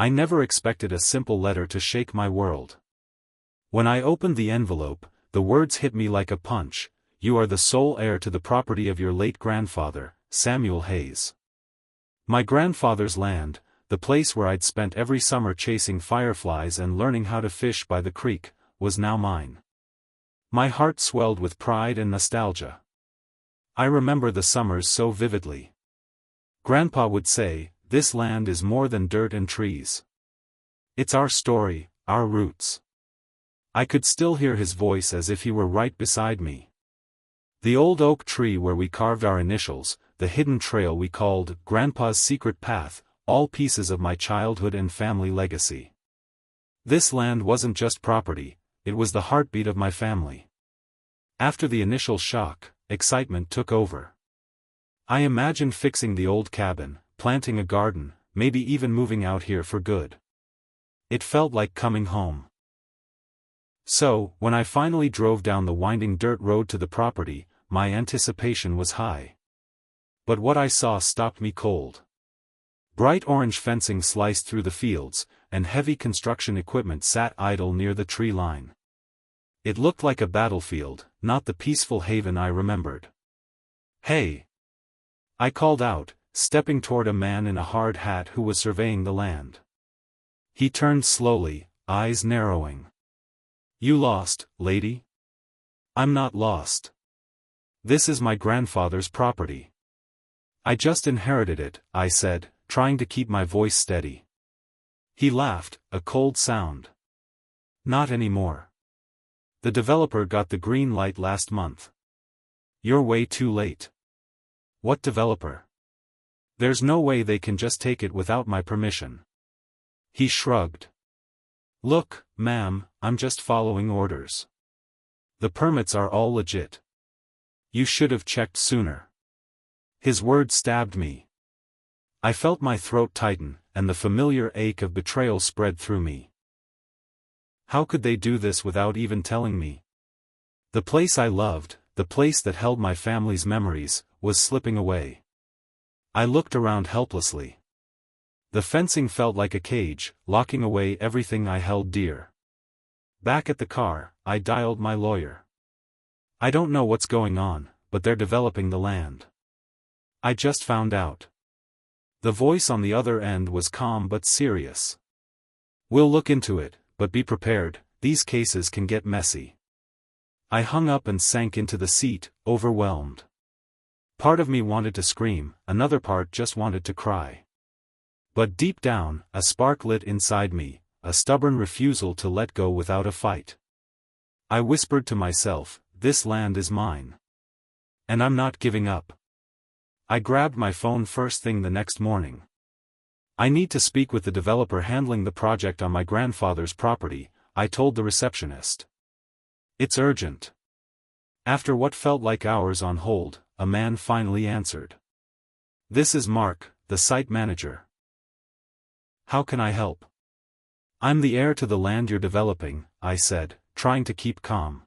I never expected a simple letter to shake my world. When I opened the envelope, the words hit me like a punch: "You are the sole heir to the property of your late grandfather, Samuel Hayes." My grandfather's land, the place where I'd spent every summer chasing fireflies and learning how to fish by the creek, was now mine. My heart swelled with pride and nostalgia. I remember the summers so vividly. Grandpa would say, "This land is more than dirt and trees. It's our story, our roots." I could still hear his voice as if he were right beside me. The old oak tree where we carved our initials, the hidden trail we called Grandpa's secret path, all pieces of my childhood and family legacy. This land wasn't just property, it was the heartbeat of my family. After the initial shock, excitement took over. I imagined fixing the old cabin, planting a garden, maybe even moving out here for good. It felt like coming home. So, when I finally drove down the winding dirt road to the property, my anticipation was high. But what I saw stopped me cold. Bright orange fencing sliced through the fields, and heavy construction equipment sat idle near the tree line. It looked like a battlefield, not the peaceful haven I remembered. "Hey!" I called out, stepping toward a man in a hard hat who was surveying the land. He turned slowly, eyes narrowing. "You lost, lady?" "I'm not lost. This is my grandfather's property. I just inherited it," I said, trying to keep my voice steady. He laughed, a cold sound. "Not anymore. The developer got the green light last month. You're way too late." "What developer?" "There's no way they can just take it without my permission." He shrugged. "Look, ma'am, I'm just following orders. The permits are all legit. You should have checked sooner." His words stabbed me. I felt my throat tighten, and the familiar ache of betrayal spread through me. How could they do this without even telling me? The place I loved, the place that held my family's memories, was slipping away. I looked around helplessly. The fencing felt like a cage, locking away everything I held dear. Back at the car, I dialed my lawyer. "I don't know what's going on, but they're developing the land. I just found out." The voice on the other end was calm but serious. "We'll look into it, but be prepared, these cases can get messy." I hung up and sank into the seat, overwhelmed. Part of me wanted to scream, another part just wanted to cry. But deep down, a spark lit inside me, a stubborn refusal to let go without a fight. I whispered to myself, "This land is mine. And I'm not giving up." I grabbed my phone first thing the next morning. "I need to speak with the developer handling the project on my grandfather's property," I told the receptionist. "It's urgent." After what felt like hours on hold, a man finally answered. "This is Mark, the site manager. How can I help?" "I'm the heir to the land you're developing," I said, trying to keep calm.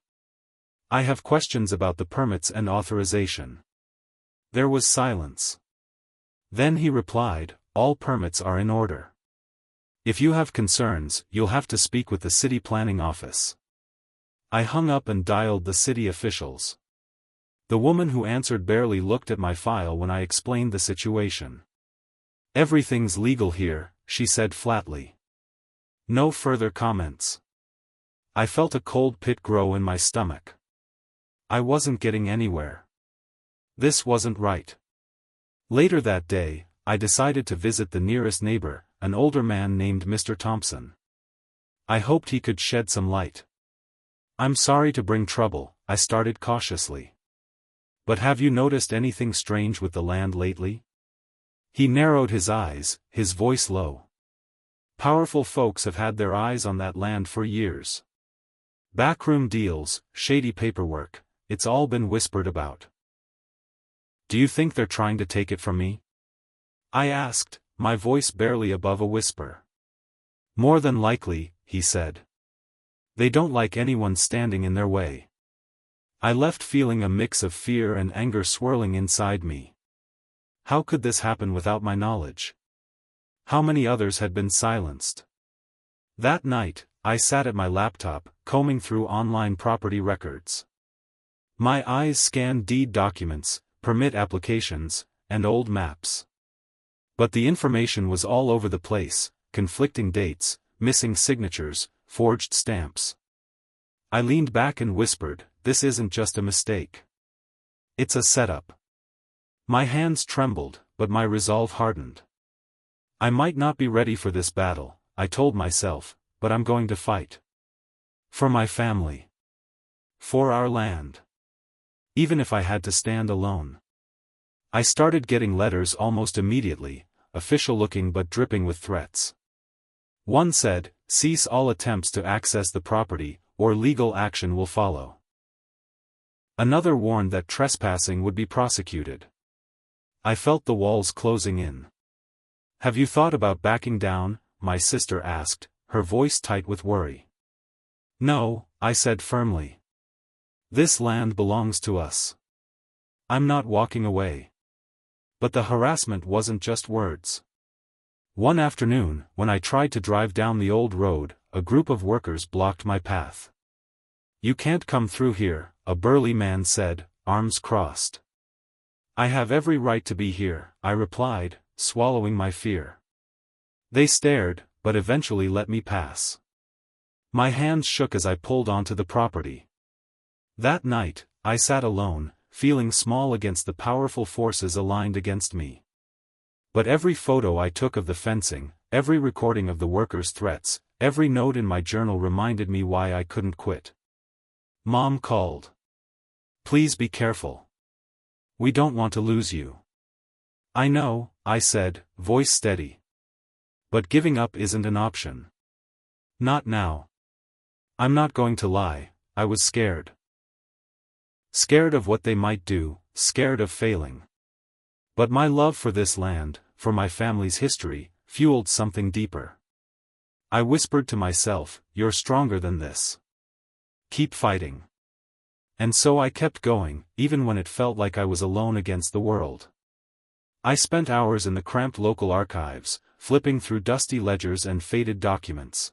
"I have questions about the permits and authorization." There was silence. Then he replied, "All permits are in order. If you have concerns, you'll have to speak with the city planning office." I hung up and dialed the city officials. The woman who answered barely looked at my file when I explained the situation. "Everything's legal here," she said flatly. No further comments. I felt a cold pit grow in my stomach. I wasn't getting anywhere. This wasn't right. Later that day, I decided to visit the nearest neighbor, an older man named Mr. Thompson. I hoped he could shed some light. "I'm sorry to bring trouble," I started cautiously. "But have you noticed anything strange with the land lately?" He narrowed his eyes, his voice low. "Powerful folks have had their eyes on that land for years. Backroom deals, shady paperwork, it's all been whispered about." "Do you think they're trying to take it from me?" I asked, my voice barely above a whisper. "More than likely," he said. "They don't like anyone standing in their way." I left feeling a mix of fear and anger swirling inside me. How could this happen without my knowledge? How many others had been silenced? That night, I sat at my laptop, combing through online property records. My eyes scanned deed documents, permit applications, and old maps. But the information was all over the place: conflicting dates, missing signatures, forged stamps. I leaned back and whispered, "This isn't just a mistake. It's a setup." My hands trembled, but my resolve hardened. I might not be ready for this battle, I told myself, but I'm going to fight. For my family. For our land. Even if I had to stand alone. I started getting letters almost immediately, official-looking but dripping with threats. One said, "Cease all attempts to access the property, or legal action will follow." Another warned that trespassing would be prosecuted. I felt the walls closing in. "Have you thought about backing down?" my sister asked, her voice tight with worry. "No," I said firmly. "This land belongs to us. I'm not walking away." But the harassment wasn't just words. One afternoon, when I tried to drive down the old road, a group of workers blocked my path. "You can't come through here," a burly man said, arms crossed. "I have every right to be here," I replied, swallowing my fear. They stared, but eventually let me pass. My hands shook as I pulled onto the property. That night, I sat alone, feeling small against the powerful forces aligned against me. But every photo I took of the fencing, every recording of the workers' threats, every note in my journal reminded me why I couldn't quit. Mom called. "Please be careful. We don't want to lose you." "I know," I said, voice steady. "But giving up isn't an option. Not now." I'm not going to lie, I was scared. Scared of what they might do, scared of failing. But my love for this land, for my family's history, fueled something deeper. I whispered to myself, "You're stronger than this. Keep fighting." And so I kept going, even when it felt like I was alone against the world. I spent hours in the cramped local archives, flipping through dusty ledgers and faded documents.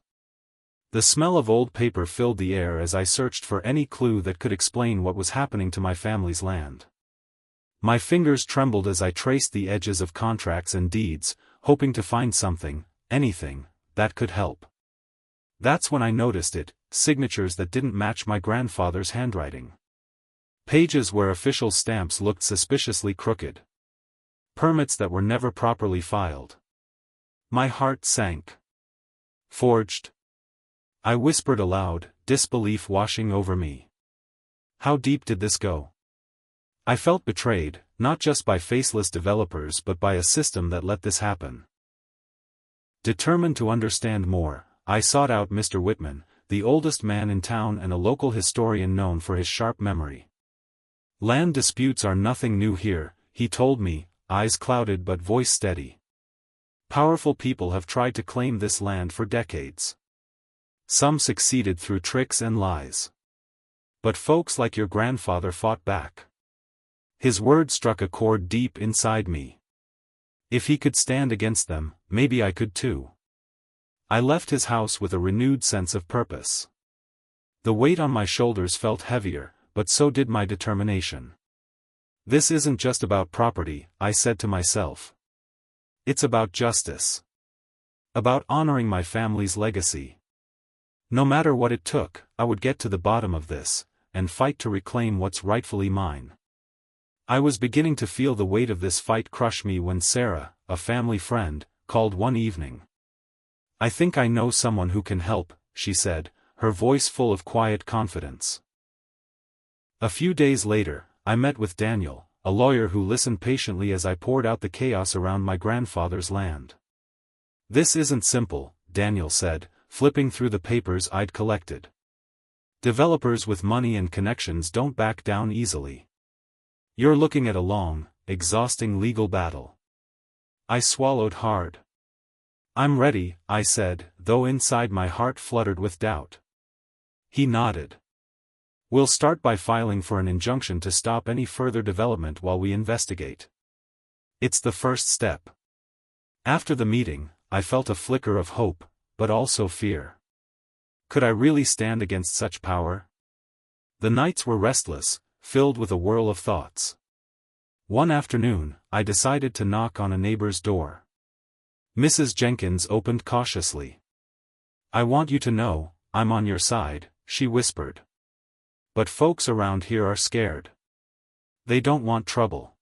The smell of old paper filled the air as I searched for any clue that could explain what was happening to my family's land. My fingers trembled as I traced the edges of contracts and deeds, hoping to find something, anything, that could help. That's when I noticed it: signatures that didn't match my grandfather's handwriting. Pages where official stamps looked suspiciously crooked. Permits that were never properly filed. My heart sank. Forged? I whispered aloud, disbelief washing over me. How deep did this go? I felt betrayed, not just by faceless developers but by a system that let this happen. Determined to understand more, I sought out Mr. Whitman, the oldest man in town and a local historian known for his sharp memory. "Land disputes are nothing new here," he told me, eyes clouded but voice steady. "Powerful people have tried to claim this land for decades. Some succeeded through tricks and lies. But folks like your grandfather fought back." His words struck a chord deep inside me. If he could stand against them, maybe I could too. I left his house with a renewed sense of purpose. The weight on my shoulders felt heavier, but so did my determination. "This isn't just about property," I said to myself. "It's about justice. About honoring my family's legacy. No matter what it took, I would get to the bottom of this, and fight to reclaim what's rightfully mine." I was beginning to feel the weight of this fight crush me when Sarah, a family friend, called one evening. "I think I know someone who can help," she said, her voice full of quiet confidence. A few days later, I met with Daniel, a lawyer who listened patiently as I poured out the chaos around my grandfather's land. "This isn't simple," Daniel said, flipping through the papers I'd collected. "Developers with money and connections don't back down easily. You're looking at a long, exhausting legal battle." I swallowed hard. "I'm ready," I said, though inside my heart fluttered with doubt. He nodded. "We'll start by filing for an injunction to stop any further development while we investigate. It's the first step." After the meeting, I felt a flicker of hope, but also fear. Could I really stand against such power? The nights were restless, filled with a whirl of thoughts. One afternoon, I decided to knock on a neighbor's door. Mrs. Jenkins opened cautiously. "I want you to know, I'm on your side," she whispered. "But folks around here are scared. They don't want trouble."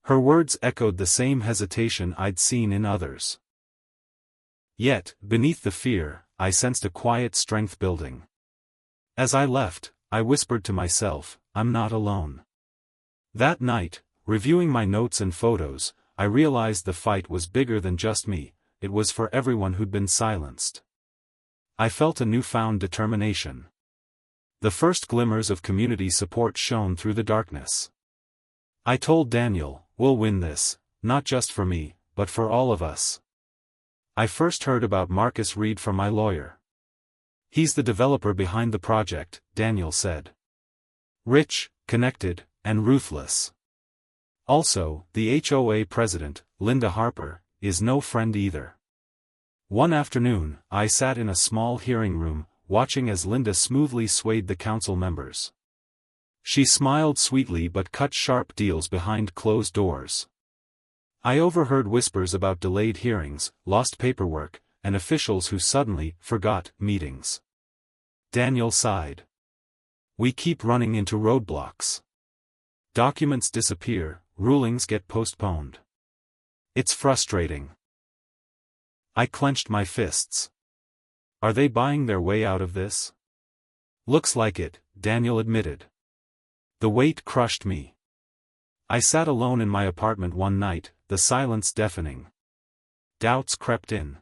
Her words echoed the same hesitation I'd seen in others. Yet, beneath the fear, I sensed a quiet strength building. As I left, I whispered to myself, "I'm not alone." That night, reviewing my notes and photos, I realized the fight was bigger than just me, it was for everyone who'd been silenced. I felt a newfound determination. The first glimmers of community support shone through the darkness. I told Daniel, "We'll win this, not just for me, but for all of us." I first heard about Marcus Reed from my lawyer. "He's the developer behind the project," Daniel said. "Rich, connected, and ruthless. Also, the HOA president, Linda Harper, is no friend either." One afternoon, I sat in a small hearing room, watching as Linda smoothly swayed the council members. She smiled sweetly but cut sharp deals behind closed doors. I overheard whispers about delayed hearings, lost paperwork, and officials who suddenly forgot meetings. Daniel sighed. "We keep running into roadblocks. Documents disappear, rulings get postponed. It's frustrating." I clenched my fists. Are they buying their way out of this? "Looks like it," Daniel admitted. The weight crushed me. I sat alone in my apartment one night, the silence deafening. Doubts crept in.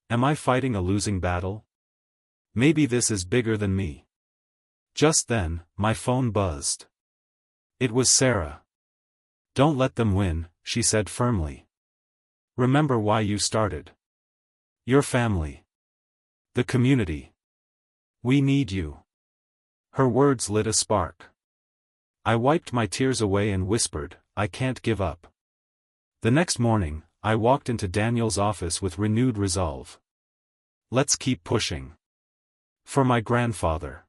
Am I fighting a losing battle? Maybe this is bigger than me. Just then, my phone buzzed. It was Sarah. "Don't let them win," she said firmly. "Remember why you started. Your family. The community. We need you." Her words lit a spark. I wiped my tears away and whispered, "I can't give up." The next morning, I walked into Daniel's office with renewed resolve. Let's keep pushing. For my grandfather.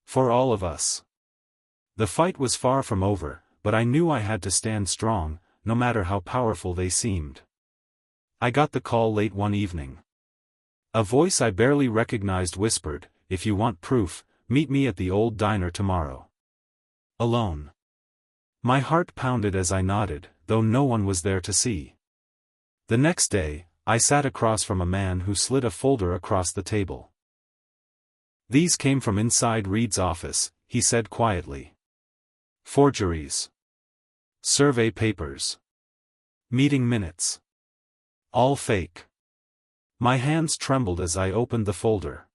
For all of us. The fight was far from over, but I knew I had to stand strong, no matter how powerful they seemed. I got the call late one evening. A voice I barely recognized whispered, "If you want proof, meet me at the old diner tomorrow." Alone. My heart pounded as I nodded, though no one was there to see. The next day, I sat across from a man who slid a folder across the table. "These came from inside Reed's office," he said quietly. "Forgeries. Survey papers. Meeting minutes. All fake." My hands trembled as I opened the folder.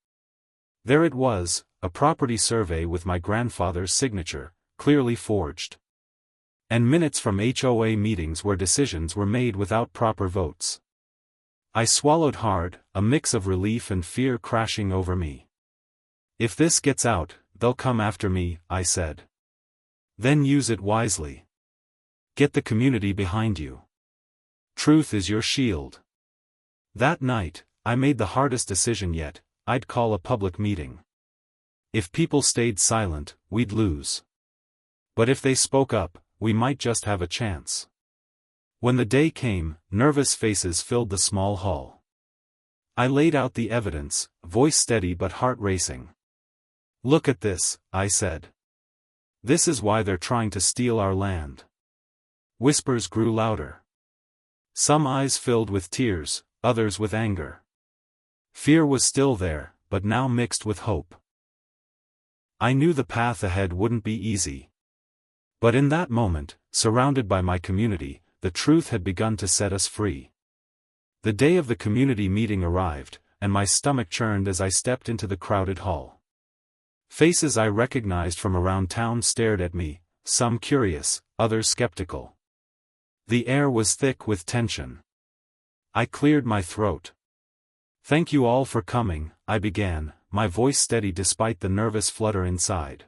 There it was, a property survey with my grandfather's signature, clearly forged. And minutes from HOA meetings where decisions were made without proper votes. I swallowed hard, a mix of relief and fear crashing over me. "If this gets out, they'll come after me," I said. "Then use it wisely. Get the community behind you. Truth is your shield." That night, I made the hardest decision yet, I'd call a public meeting. If people stayed silent, we'd lose. But if they spoke up, we might just have a chance. When the day came, nervous faces filled the small hall. I laid out the evidence, voice steady but heart racing. "Look at this," I said. "This is why they're trying to steal our land." Whispers grew louder. Some eyes filled with tears, others with anger. Fear was still there, but now mixed with hope. I knew the path ahead wouldn't be easy. But in that moment, surrounded by my community, the truth had begun to set us free. The day of the community meeting arrived, and my stomach churned as I stepped into the crowded hall. Faces I recognized from around town stared at me, some curious, others skeptical. The air was thick with tension. I cleared my throat. "Thank you all for coming," I began, my voice steady despite the nervous flutter inside.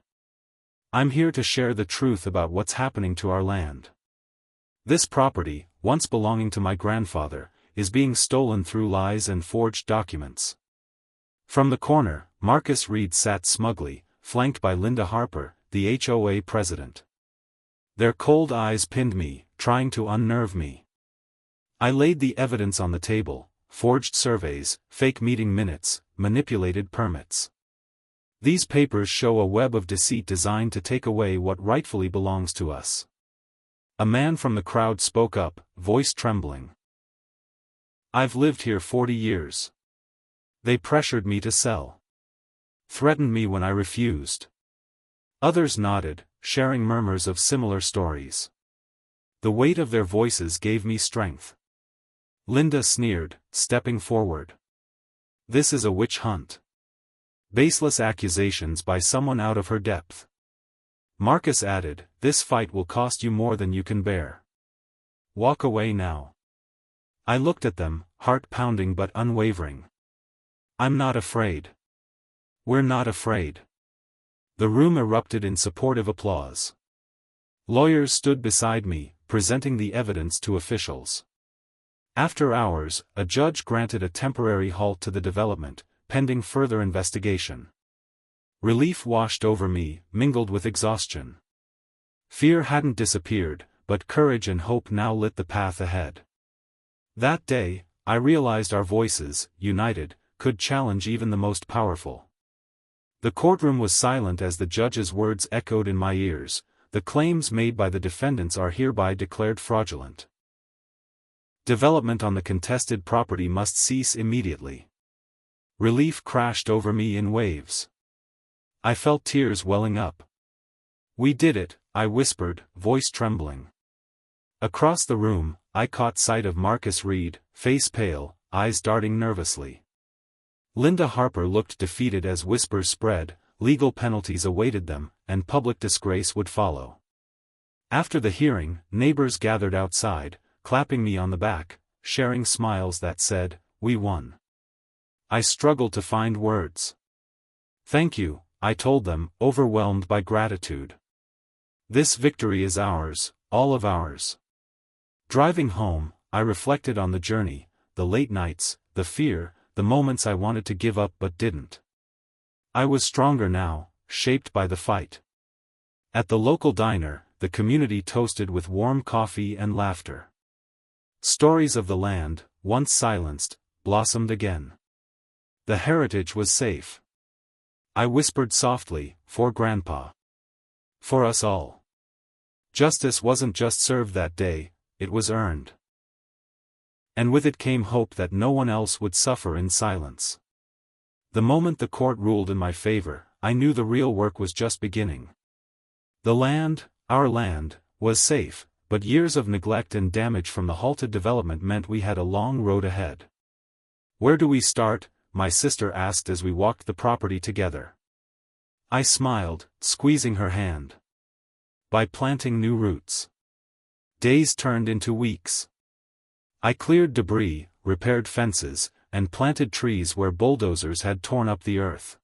"I'm here to share the truth about what's happening to our land. This property, once belonging to my grandfather, is being stolen through lies and forged documents. From the corner, Marcus Reed sat smugly, flanked by Linda Harper, the HOA president. Their cold eyes pinned me, trying to unnerve me. I laid the evidence on the table: forged surveys, fake meeting minutes, manipulated permits. These papers show a web of deceit designed to take away what rightfully belongs to us. A man from the crowd spoke up, voice trembling. "I've lived here 40 years. They pressured me to sell. Threatened me when I refused." Others nodded, sharing murmurs of similar stories. The weight of their voices gave me strength. Linda sneered, stepping forward. "This is a witch hunt. Baseless accusations by someone out of her depth." Marcus added, "This fight will cost you more than you can bear. Walk away now." I looked at them, heart pounding but unwavering. "I'm not afraid. We're not afraid." The room erupted in supportive applause. Lawyers stood beside me, presenting the evidence to officials. After hours, a judge granted a temporary halt to the development, pending further investigation. Relief washed over me, mingled with exhaustion. Fear hadn't disappeared, but courage and hope now lit the path ahead. That day, I realized our voices, united, could challenge even the most powerful. The courtroom was silent as the judge's words echoed in my ears: "The claims made by the defendants are hereby declared fraudulent. Development on the contested property must cease immediately." Relief crashed over me in waves. I felt tears welling up. "We did it," I whispered, voice trembling. Across the room, I caught sight of Marcus Reed, face pale, eyes darting nervously. Linda Harper looked defeated as whispers spread: legal penalties awaited them, and public disgrace would follow. After the hearing, neighbors gathered outside, clapping me on the back, sharing smiles that said, "We won." I struggled to find words. "Thank you," I told them, overwhelmed by gratitude. "This victory is ours, all of ours." Driving home, I reflected on the journey, the late nights, the fear, the moments I wanted to give up but didn't. I was stronger now, shaped by the fight. At the local diner, the community toasted with warm coffee and laughter. Stories of the land, once silenced, blossomed again. The heritage was safe. I whispered softly, "For Grandpa. For us all." Justice wasn't just served that day, it was earned. And with it came hope that no one else would suffer in silence. The moment the court ruled in my favor, I knew the real work was just beginning. The land, our land, was safe, but years of neglect and damage from the halted development meant we had a long road ahead. "Where do we start?" my sister asked as we walked the property together. I smiled, squeezing her hand. "By planting new roots." Days turned into weeks. I cleared debris, repaired fences, and planted trees where bulldozers had torn up the earth.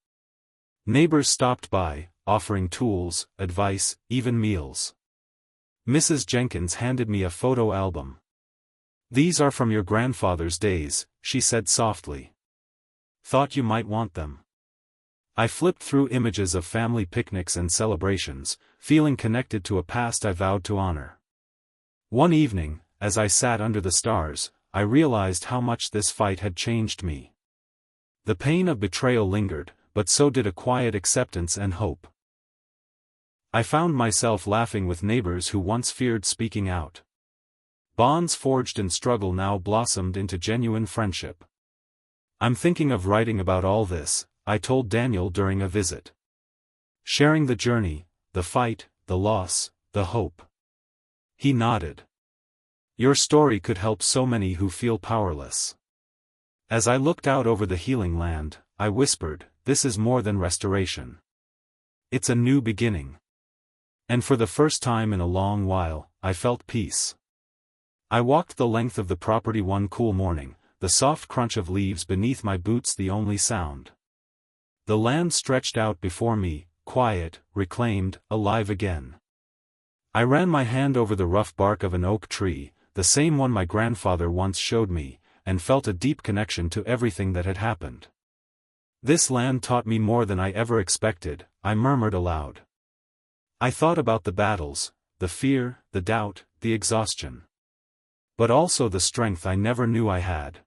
Neighbors stopped by, offering tools, advice, even meals. Mrs. Jenkins handed me a photo album. "These are from your grandfather's days," she said softly. "Thought you might want them." I flipped through images of family picnics and celebrations, feeling connected to a past I vowed to honor. One evening, as I sat under the stars, I realized how much this fight had changed me. The pain of betrayal lingered, but so did a quiet acceptance and hope. I found myself laughing with neighbors who once feared speaking out. Bonds forged in struggle now blossomed into genuine friendship. "I'm thinking of writing about all this," I told Daniel during a visit. "Sharing the journey, the fight, the loss, the hope." He nodded. "Your story could help so many who feel powerless." As I looked out over the healing land, I whispered, "This is more than restoration. It's a new beginning." And for the first time in a long while, I felt peace. I walked the length of the property one cool morning, the soft crunch of leaves beneath my boots the only sound. The land stretched out before me, quiet, reclaimed, alive again. I ran my hand over the rough bark of an oak tree, the same one my grandfather once showed me, and felt a deep connection to everything that had happened. This land taught me more than I ever expected, I murmured aloud. I thought about the battles, the fear, the doubt, the exhaustion. But also the strength I never knew I had.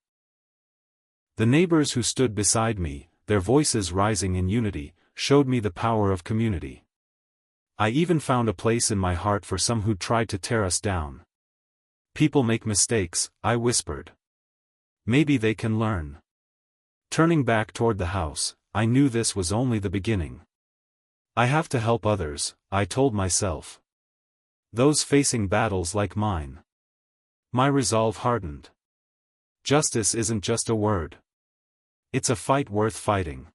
The neighbors who stood beside me, their voices rising in unity, showed me the power of community. I even found a place in my heart for some who tried to tear us down. People make mistakes, I whispered. Maybe they can learn. Turning back toward the house, I knew this was only the beginning. I have to help others, I told myself. Those facing battles like mine. My resolve hardened. Justice isn't just a word. It's a fight worth fighting.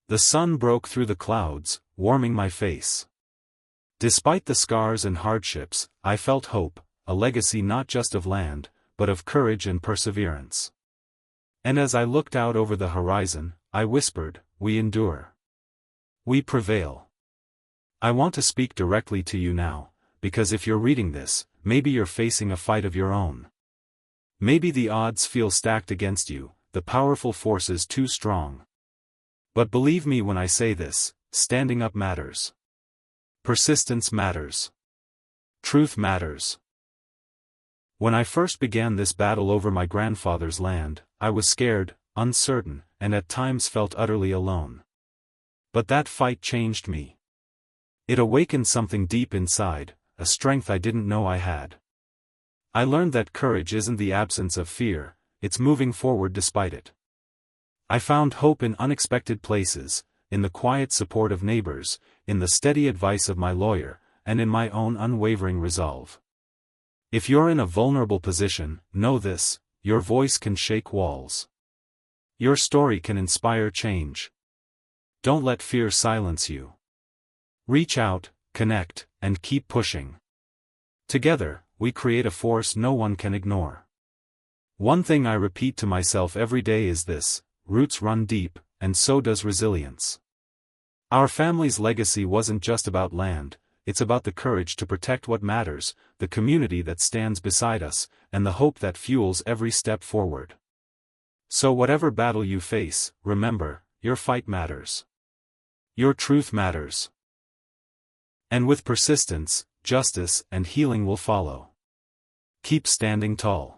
The sun broke through the clouds, warming my face. Despite the scars and hardships, I felt hope, a legacy not just of land, but of courage and perseverance. And as I looked out over the horizon, I whispered, we endure. We prevail. I want to speak directly to you now, because if you're reading this, maybe you're facing a fight of your own. Maybe the odds feel stacked against you, the powerful forces too strong. But believe me when I say this, standing up matters. Persistence matters. Truth matters. When I first began this battle over my grandfather's land, I was scared, uncertain, and at times felt utterly alone. But that fight changed me. It awakened something deep inside, a strength I didn't know I had. I learned that courage isn't the absence of fear, it's moving forward despite it. I found hope in unexpected places, in the quiet support of neighbors, in the steady advice of my lawyer, and in my own unwavering resolve. If you're in a vulnerable position, know this, your voice can shake walls. Your story can inspire change. Don't let fear silence you. Reach out, connect, and keep pushing. Together, we create a force no one can ignore. One thing I repeat to myself every day is this: roots run deep, and so does resilience. Our family's legacy wasn't just about land, it's about the courage to protect what matters, the community that stands beside us, and the hope that fuels every step forward. So whatever battle you face, remember, your fight matters. Your truth matters. And with persistence, justice and healing will follow. Keep standing tall.